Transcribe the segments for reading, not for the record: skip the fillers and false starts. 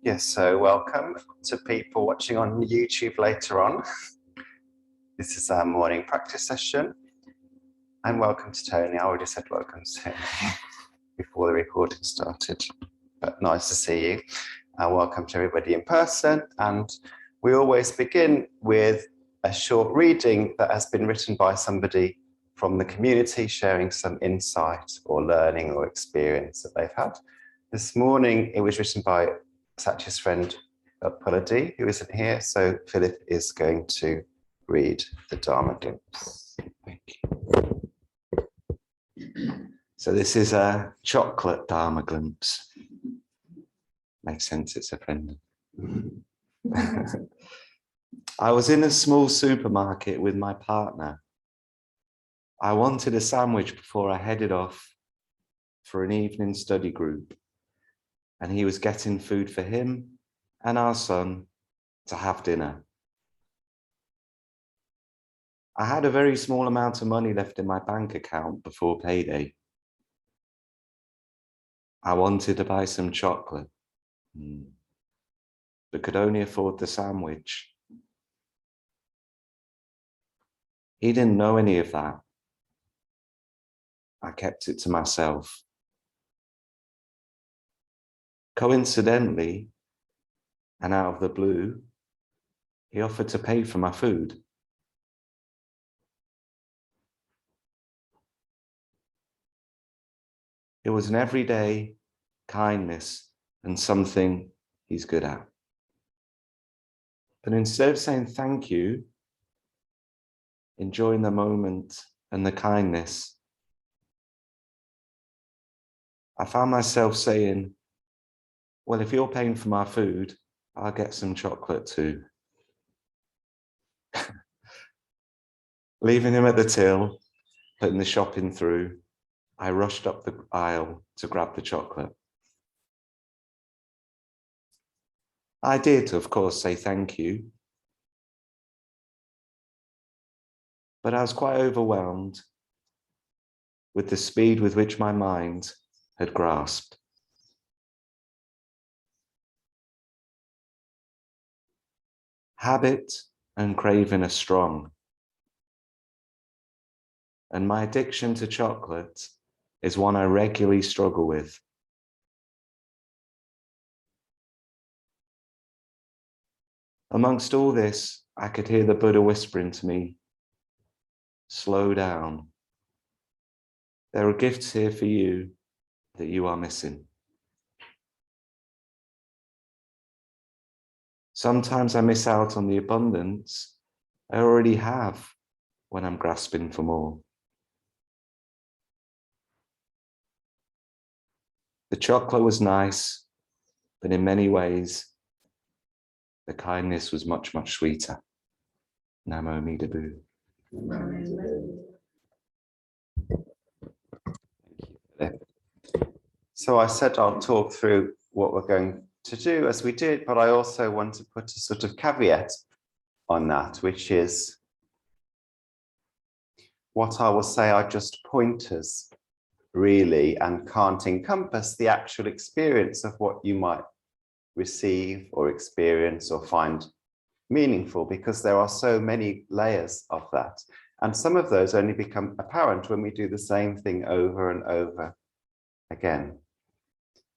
Yes, so welcome to people watching on YouTube later on. This is our morning practice session. And welcome to Tony. I already said welcome to Tony before the recording started, but nice to see you. And welcome to everybody in person. And we always begin with a short reading that has been written by somebody from the community sharing some insight or learning or experience that they've had. This morning, it was written by Satch's friend Utpaladhi, who isn't here, so Philip is going to read the Dharma glimpse. Thank you. So this is a chocolate Dharma glimpse. Makes sense, it's a friend. I was in a small supermarket with my partner. I wanted a sandwich before I headed off for an evening study group. And he was getting food for him and our son to have dinner. I had a very small amount of money left in my bank account before payday. I wanted to buy some chocolate, but could only afford the sandwich. He didn't know any of that. I kept it to myself. Coincidentally, and out of the blue, he offered to pay for my food. It was an everyday kindness and something he's good at. But instead of saying thank you, enjoying the moment and the kindness, I found myself saying, well, if you're paying for my food, I'll get some chocolate too. Leaving him at the till, putting the shopping through, I rushed up the aisle to grab the chocolate. I did, of course, say thank you, but I was quite overwhelmed with the speed with which my mind had grasped. Habit and craving are strong, and my addiction to chocolate is one I regularly struggle with. Amongst all this, I could hear the Buddha whispering to me, slow down. There are gifts here for you that you are missing. Sometimes I miss out on the abundance I already have when I'm grasping for more. The chocolate was nice, but in many ways, the kindness was much, much sweeter. Namo Amitabha. So I said I'll talk through what we're going to do as we did, but I also want to put a sort of caveat on that, which is what I will say are just pointers, really, and can't encompass the actual experience of what you might receive or experience or find meaningful, because there are so many layers of that. And some of those only become apparent when we do the same thing over and over again.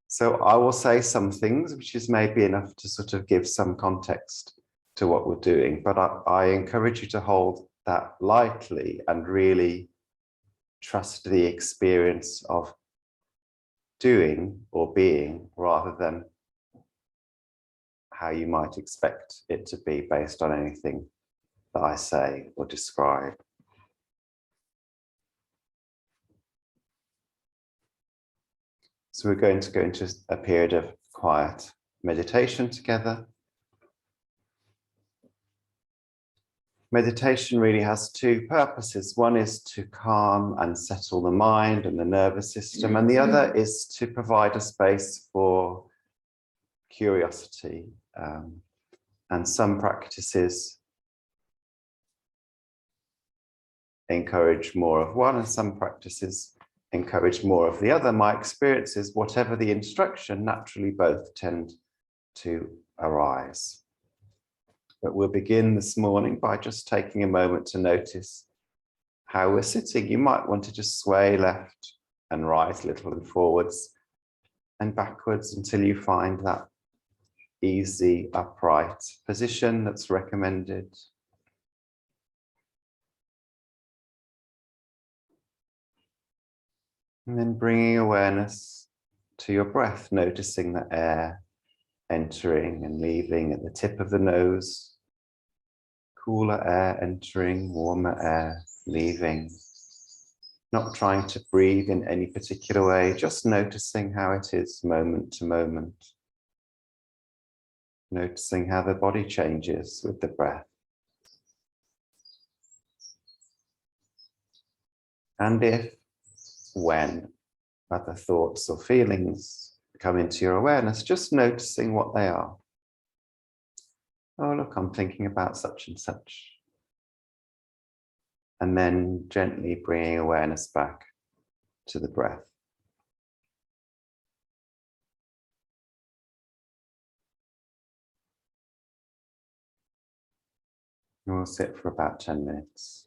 So I will say some things, which is maybe enough to sort of give some context to what we're doing, but I encourage you to hold that lightly and really trust the experience of doing or being rather than how you might expect it to be based on anything that I say or describe. So we're going to go into a period of quiet meditation together. Meditation really has two purposes. One is to calm and settle the mind and the nervous system, and the other is to provide a space for curiosity. And some practices encourage more of one, and some practices encourage more of the other. My experience is whatever the instruction, naturally both tend to arise. But we'll begin this morning by just taking a moment to notice how we're sitting. You might want to just sway left and right a little and forwards and backwards until you find that easy upright position that's recommended. And then bringing awareness to your breath, noticing the air entering and leaving at the tip of the nose. Cooler air entering, warmer air leaving. Not trying to breathe in any particular way, just noticing how it is moment to moment. Noticing how the body changes with the breath. And if, when other thoughts or feelings come into your awareness, just noticing what they are. Oh, look, I'm thinking about such and such. And then gently bringing awareness back to the breath. And we'll sit for about 10 minutes.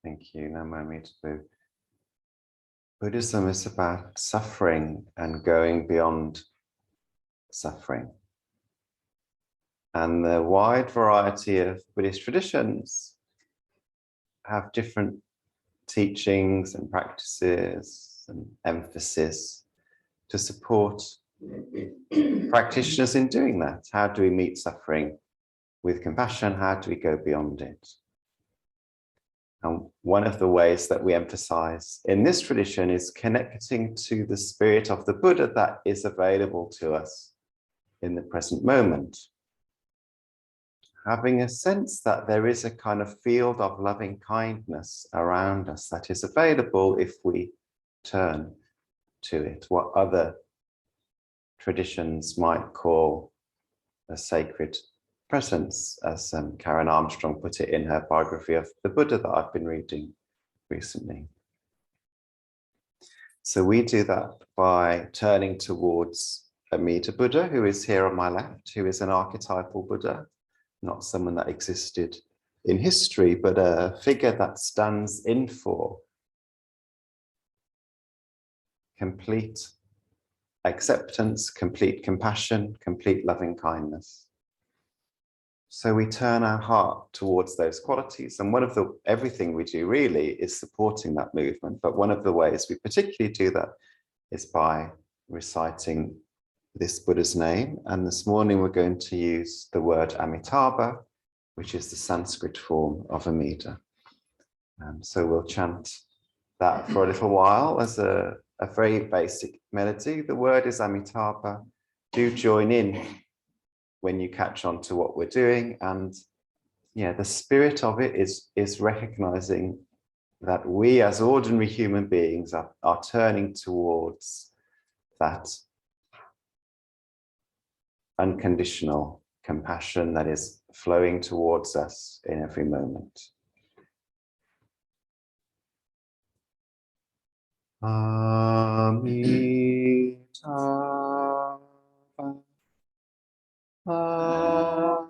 Thank you. Namo Amitabha. Buddhism is about suffering and going beyond suffering. And the wide variety of Buddhist traditions have different teachings and practices and emphasis to support practitioners in doing that. How do we meet suffering with compassion? How do we go beyond it? And one of the ways that we emphasize in this tradition is connecting to the spirit of the Buddha that is available to us in the present moment. Having a sense that there is a kind of field of loving kindness around us that is available if we turn to it, what other traditions might call a sacred presence, as Karen Armstrong put it in her biography of the Buddha that I've been reading recently. So we do that by turning towards Amitabha Buddha, who is here on my left, who is an archetypal Buddha, not someone that existed in history, but a figure that stands in for complete acceptance, complete compassion, complete loving kindness. So we turn our heart towards those qualities. And everything we do really is supporting that movement. But one of the ways we particularly do that is by reciting this Buddha's name. And this morning we're going to use the word Amitabha, which is the Sanskrit form of Amida. So we'll chant that for a little while as a very basic melody. The word is Amitabha. Do join in when you catch on to what we're doing. And yeah, the spirit of it is recognizing that we as ordinary human beings are turning towards that unconditional compassion that is flowing towards us in every moment. Amitabha. Amitabha.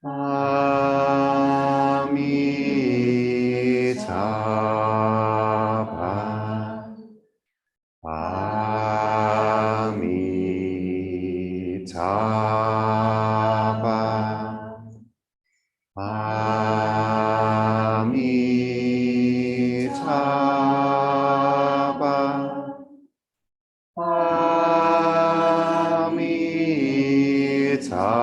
Amitabha. Amitabha. Amitabha. Amitabha. Amitabha. Amitabha. Amitabha.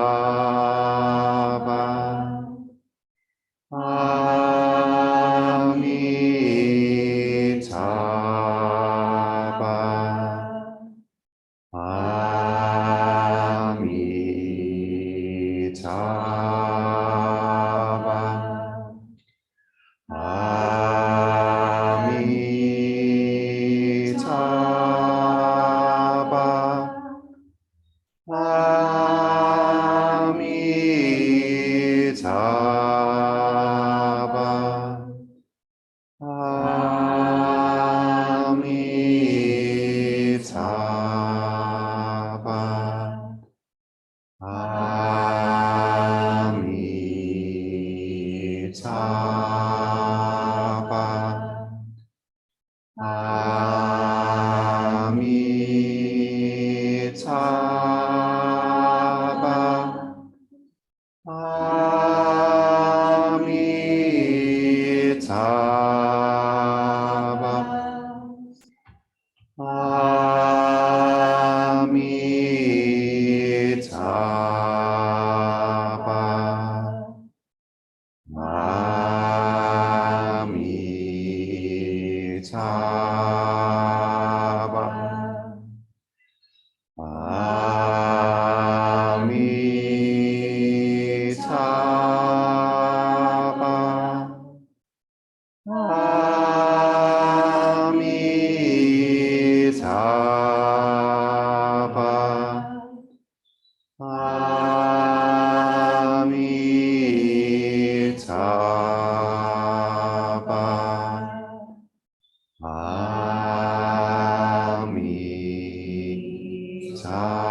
Amitabha. Amitabha. Amitabha. Amitabha. Amitabha. Amitabha. Amitabha. Amitabha. Amitabha. Amitabha.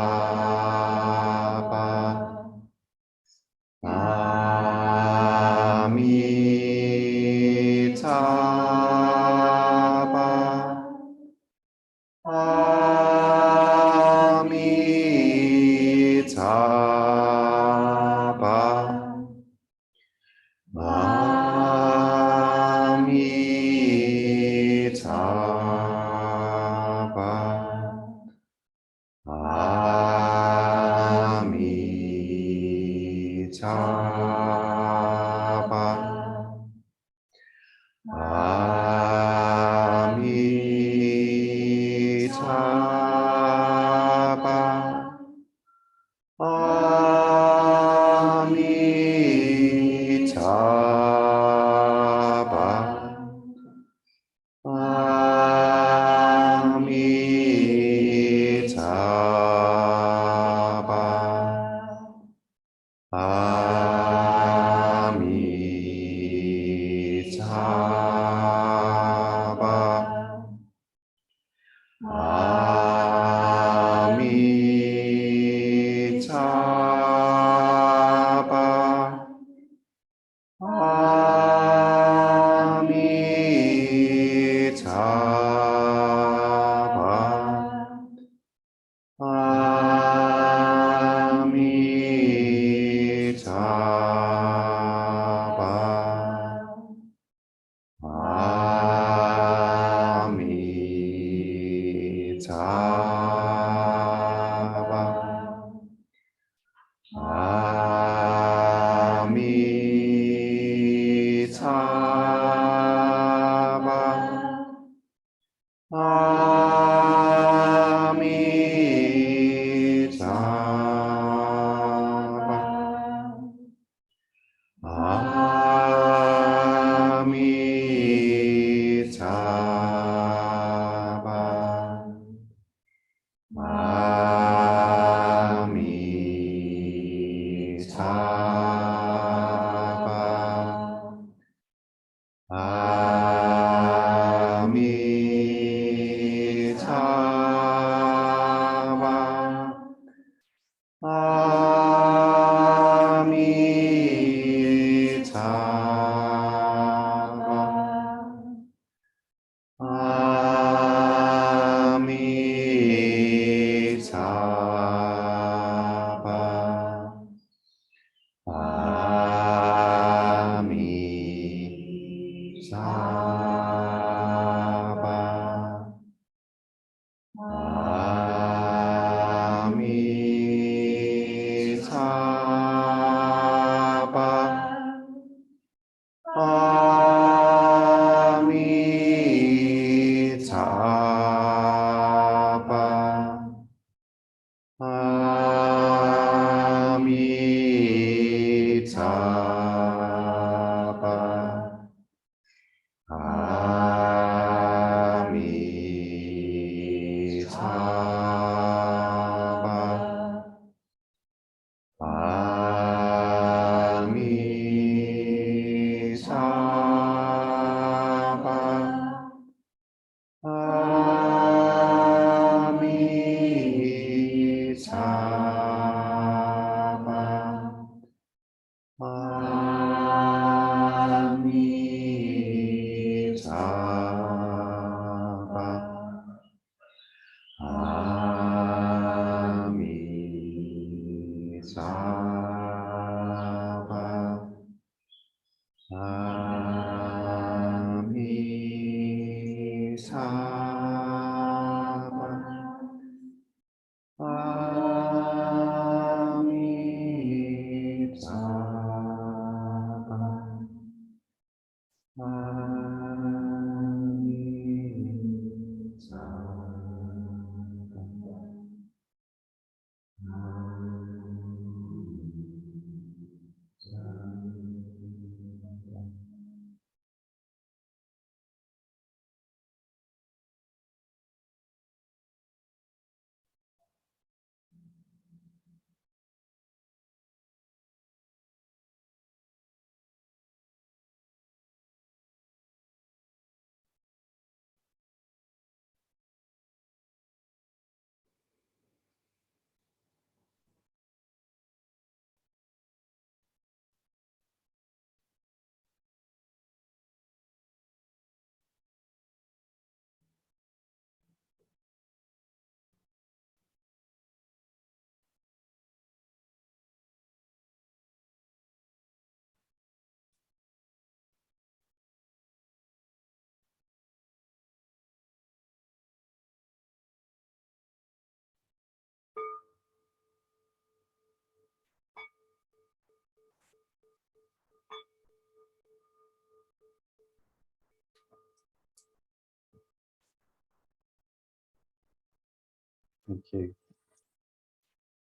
Thank you.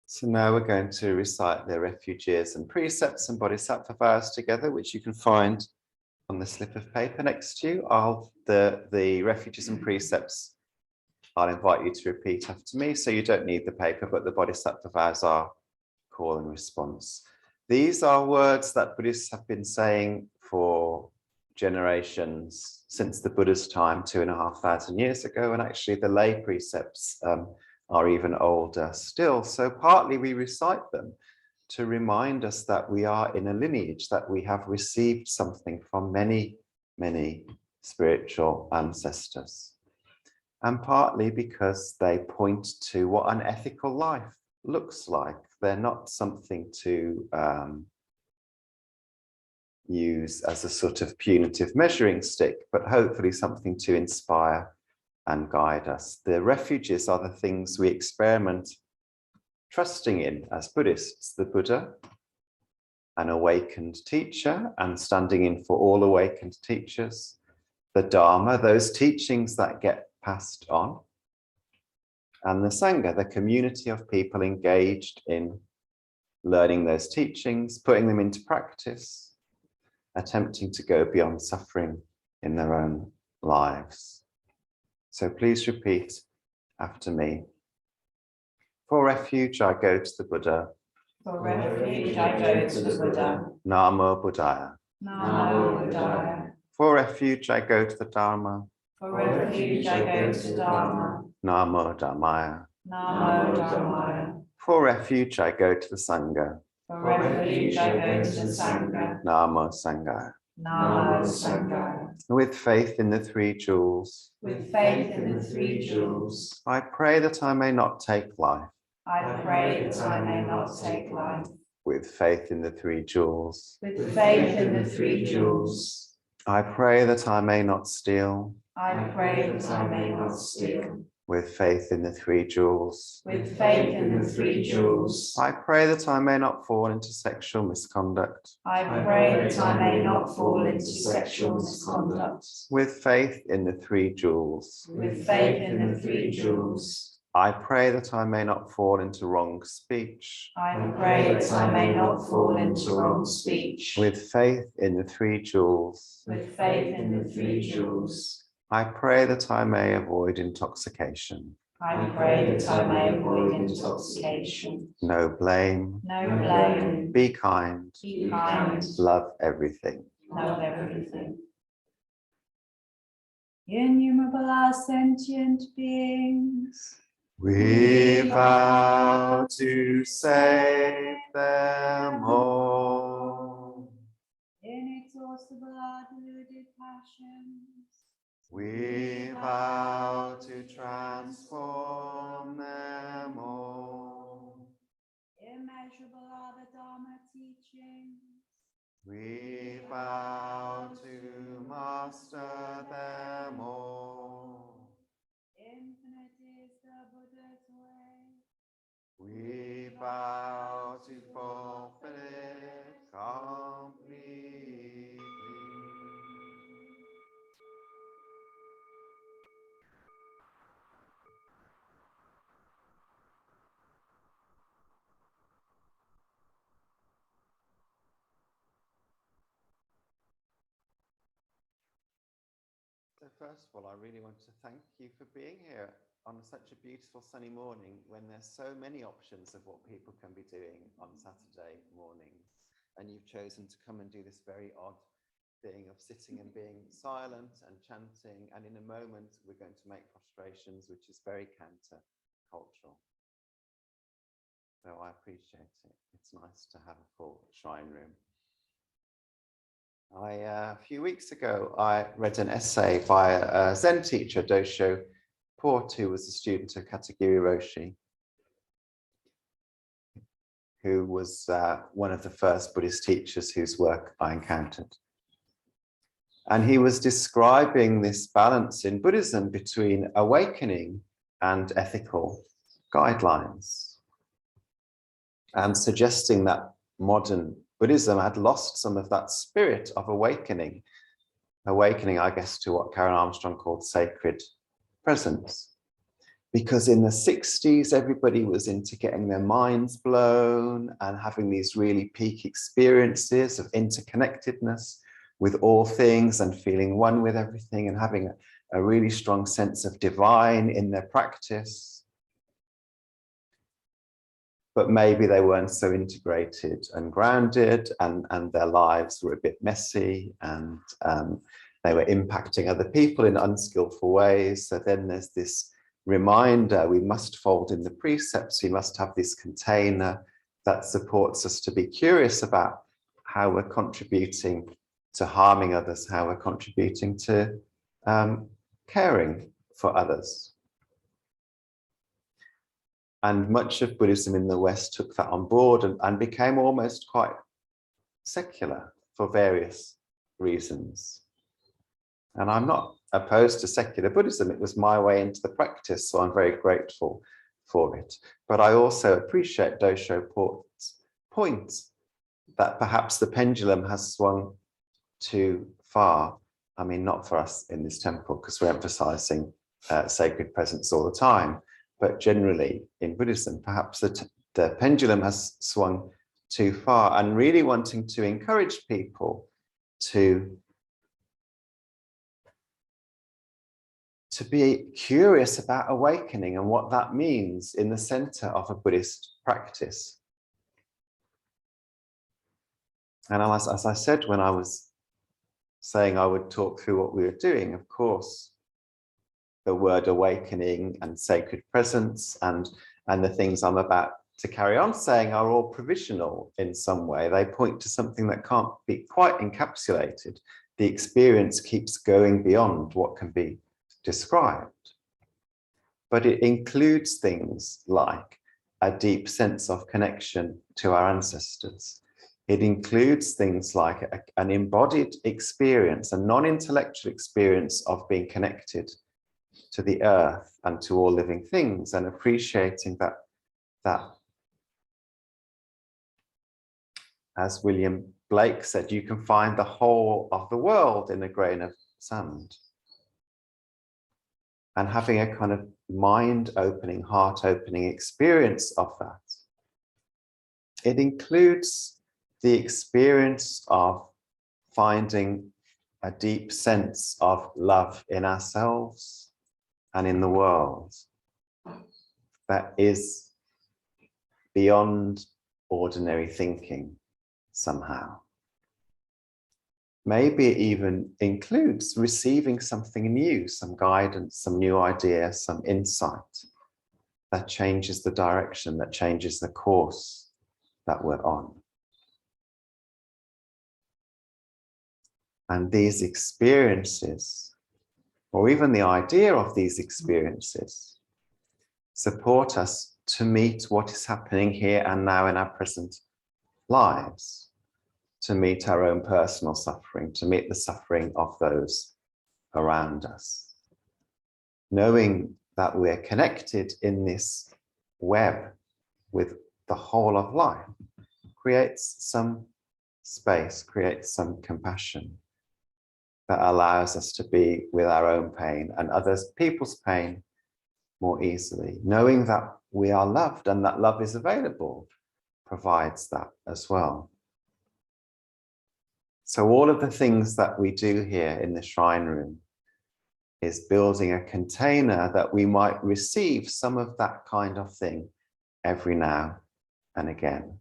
So now we're going to recite the refuges and precepts and bodhisattva vows together, which you can find on the slip of paper next to you. The refuges and precepts, I'll invite you to repeat after me, so you don't need the paper, but the bodhisattva vows are call and response. These are words that Buddhists have been saying for generations since the Buddha's time, 2,500 years ago, and actually the lay precepts are even older still. So partly we recite them to remind us that we are in a lineage, that we have received something from many, many spiritual ancestors. And partly because they point to what an ethical life looks like. They're not something to use as a sort of punitive measuring stick, but hopefully something to inspire and guide us. The refuges are the things we experiment trusting in as Buddhists: the Buddha, an awakened teacher and standing in for all awakened teachers; the Dharma, those teachings that get passed on; and the Sangha, the community of people engaged in learning those teachings, putting them into practice, attempting to go beyond suffering in their own lives. So please repeat after me. For refuge, I go to the Buddha. For refuge, I go to the Buddha. Namo Buddhaya. Namo Buddhaya. For refuge, I go to the Dharma. For refuge, I go to the Dharma. Namo Dhammaya. Namo Dhammaya. For refuge, I go to the Sangha. For refuge, I go to the Sangha. Namo Sangha. Namo Sangha. With faith in the three jewels, With faith in the three jewels, I pray that I may not take life. I pray that I may not take life. With faith in the three jewels, With faith in the three jewels, I pray that I may not steal. I pray that I may not steal. With faith in the three jewels, With faith in the three jewels, I pray that I may not fall into sexual misconduct. I pray that I may not fall into sexual misconduct. With faith in the three jewels, With faith in the three jewels, I pray that I may not fall into wrong speech. I pray that I may not fall into wrong speech. With faith in the three jewels, With faith in the three jewels, I pray that I may avoid intoxication. I pray that I may avoid intoxication. No blame. No blame. Be kind. Be kind. Love everything. Love everything. Innumerable sentient beings, We vow to save them all. inexhaustible deluded passions, We vow to transform them all. immeasurable are the Dharma teachings, We vow to master them all. infinite is the Buddha's way, We vow to fulfill it completely. So first of all, I really want to thank you for being here on such a beautiful sunny morning when there's so many options of what people can be doing on Saturday mornings. And you've chosen to come and do this very odd thing of sitting and being silent and chanting. And in a moment, we're going to make prostrations, which is very counter-cultural. So I appreciate it. It's nice to have a full shrine room. A few weeks ago, I read an essay by a Zen teacher, Dosho Port, who was a student of Katagiri Roshi, who was one of the first Buddhist teachers whose work I encountered. And he was describing this balance in Buddhism between awakening and ethical guidelines, and suggesting that modern Buddhism had lost some of that spirit of awakening, I guess, to what Karen Armstrong called sacred presence. because in the 60s, everybody was into getting their minds blown and having these really peak experiences of interconnectedness with all things and feeling one with everything and having a really strong sense of divine in their practice. But maybe they weren't so integrated and grounded, and their lives were a bit messy, and they were impacting other people in unskillful ways. So then there's this reminder, we must fold in the precepts, we must have this container that supports us to be curious about how we're contributing to harming others, how we're contributing to caring for others. And much of Buddhism in the West took that on board and became almost quite secular for various reasons. And I'm not opposed to secular Buddhism. It was my way into the practice, so I'm very grateful for it. But I also appreciate Dosho Port's point that perhaps the pendulum has swung too far. I mean, not for us in this temple, because we're emphasizing sacred presence all the time. But generally in Buddhism, perhaps the pendulum has swung too far, and really wanting to encourage people to be curious about awakening and what that means in the center of a Buddhist practice. And as I said when I was saying I would talk through what we were doing, of course, the word awakening and sacred presence and the things I'm about to carry on saying are all provisional in some way. They point to something that can't be quite encapsulated. The experience keeps going beyond what can be described. But it includes things like a deep sense of connection to our ancestors. It includes things like an embodied experience, a non-intellectual experience of being connected to the earth and to all living things, and appreciating that, as William Blake said, you can find the whole of the world in a grain of sand. And having a kind of mind-opening, heart-opening experience of that. It includes the experience of finding a deep sense of love in ourselves and in the world that is beyond ordinary thinking somehow. Maybe it even includes receiving something new, some guidance, some new idea, some insight that changes the direction, that changes the course that we're on. And these experiences, or even the idea of these experiences, support us to meet what is happening here and now in our present lives, to meet our own personal suffering, to meet the suffering of those around us. Knowing that we're connected in this web with the whole of life creates some space, creates some compassion that allows us to be with our own pain and others, people's pain more easily. Knowing that we are loved and that love is available provides that as well. So all of the things that we do here in the shrine room is building a container that we might receive some of that kind of thing every now and again.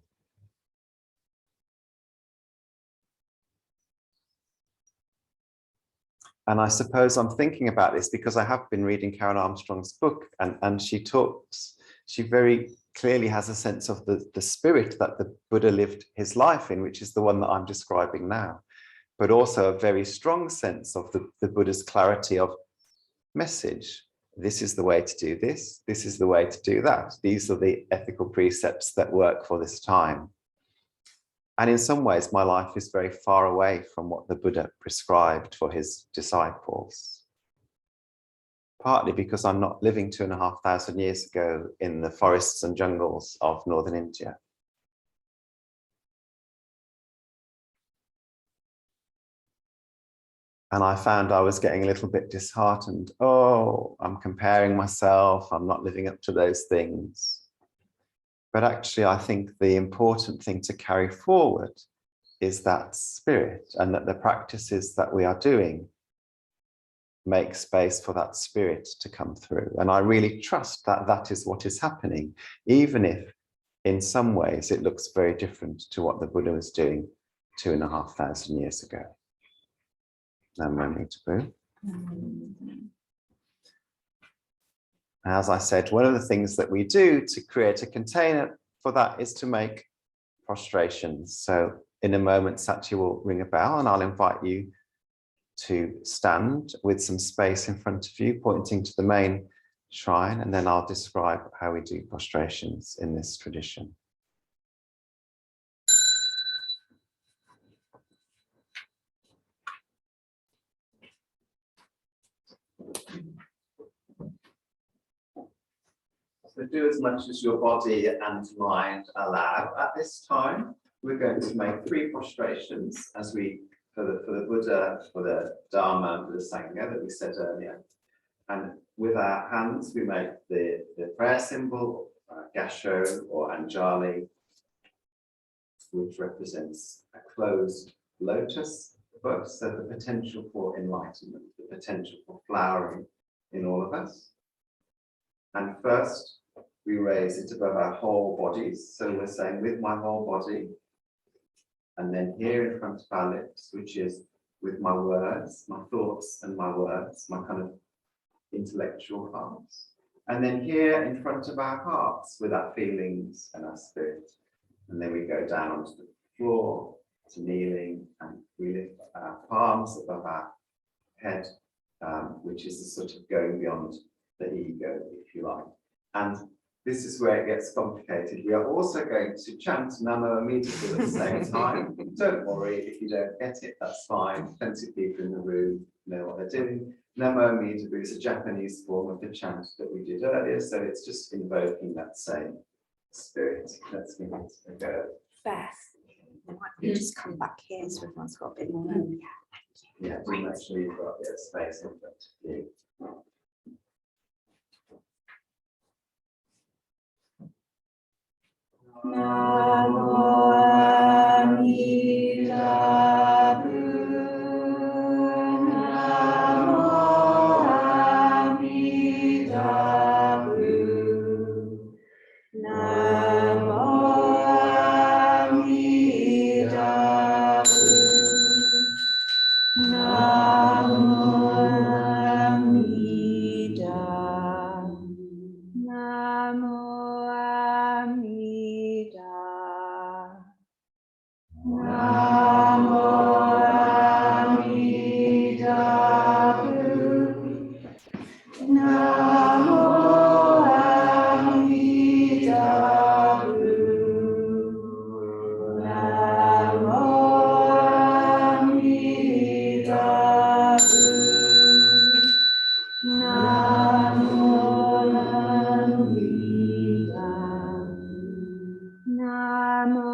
And I suppose I'm thinking about this because I have been reading Karen Armstrong's book, and she very clearly has a sense of the spirit that the Buddha lived his life in, which is the one that I'm describing now, but also a very strong sense of the Buddha's clarity of message. This is the way to do this. This is the way to do that. These are the ethical precepts that work for this time. And in some ways, my life is very far away from what the Buddha prescribed for his disciples. Partly because I'm not living 2,500 years ago in the forests and jungles of northern India. And I found I was getting a little bit disheartened. Oh, I'm comparing myself. I'm not living up to those things. But actually, I think the important thing to carry forward is that spirit, and that the practices that we are doing make space for that spirit to come through. And I really trust that that is what is happening, even if in some ways it looks very different to what the Buddha was doing 2,500 years ago. Amitabha. As I said, one of the things that we do to create a container for that is to make prostrations. So in a moment, Satya will ring a bell and I'll invite you to stand with some space in front of you, pointing to the main shrine, and then I'll describe how we do prostrations in this tradition. So do as much as your body and mind allow. At this time, we're going to make 3 prostrations as we for the Buddha, for the Dharma, and for the Sangha that we said earlier. And with our hands, we make the prayer symbol, Gasho or Anjali, which represents a closed lotus, but so the potential for enlightenment, the potential for flowering in all of us. And first, we raise it above our whole bodies. So we're saying, with my whole body. And then here in front of our lips, which is with my words, my thoughts and my words, my kind of intellectual parts. And then here in front of our hearts with our feelings and our spirit. And then we go down onto the floor to kneeling, and we lift our palms above our head, which is the sort of going beyond the ego, if you like. And this is where it gets complicated. We are also going to chant Namo Amitabha at the same time. Don't worry if you don't get it, that's fine. Plenty of people in the room know what they're doing. Namo Amitabha is a Japanese form of the chant that we did earlier, so it's just invoking that same spirit. Let's give it a go. Beth, I might just come back here so everyone's got a bit more room. Yeah, do make sure you've got a bit of space in front of you. Namo Amitabha, Namo Amitabha, Namo Amitabha, Namo Amitabha, Namo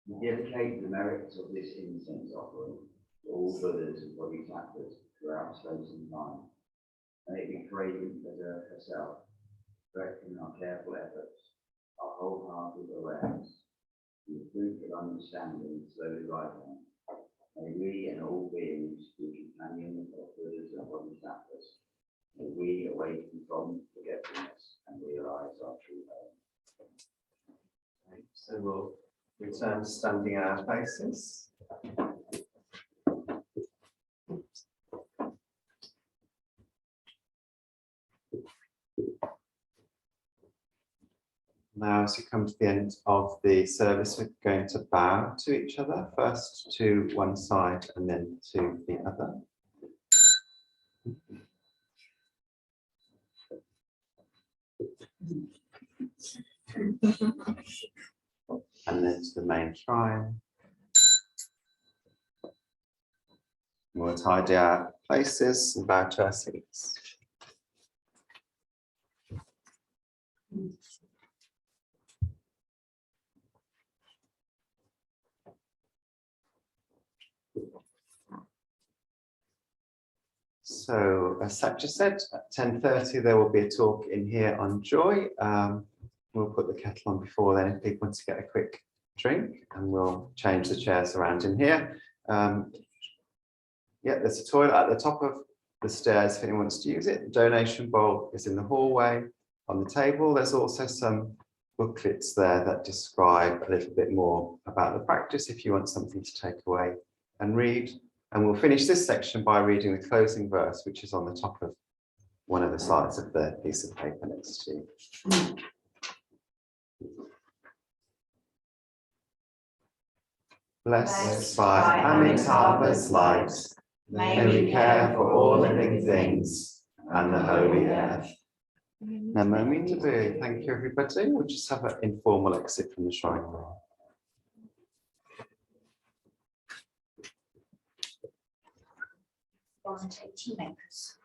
We dedicate the merits of this incense offering to all Buddhas and Bodhisattvas throughout space and time. May it be fragrant as earth herself, directing our careful efforts, our wholehearted awareness, and the fruit of understanding slowly ripen. May we and all beings be companions of Buddhas and Bodhisattvas. May we awaken from forgetfulness and realize our true home. Okay, so we'll return to standing our places. Now, as we come to the end of the service, we're going to bow to each other, first to one side and then to the other. And then to the main shrine. We'll tidy our places and bow to our seats. So, as Satya said, at 10:30 there will be a talk in here on joy. We'll put the kettle on before then if people want to get a quick drink, and we'll change the chairs around in here. Yeah, there's a toilet at the top of the stairs if anyone wants to use it. The donation bowl is in the hallway on the table. There's also some booklets there that describe a little bit more about the practice if you want something to take away and read. And we'll finish this section by reading the closing verse, which is on the top of one of the sides of the piece of paper next to you. Blessed by Amitabha's light, may we care for all living things and the holy earth. Namo Amitabha. Thank you, everybody. We'll just have an informal exit from the shrine. Volunteer tea makers.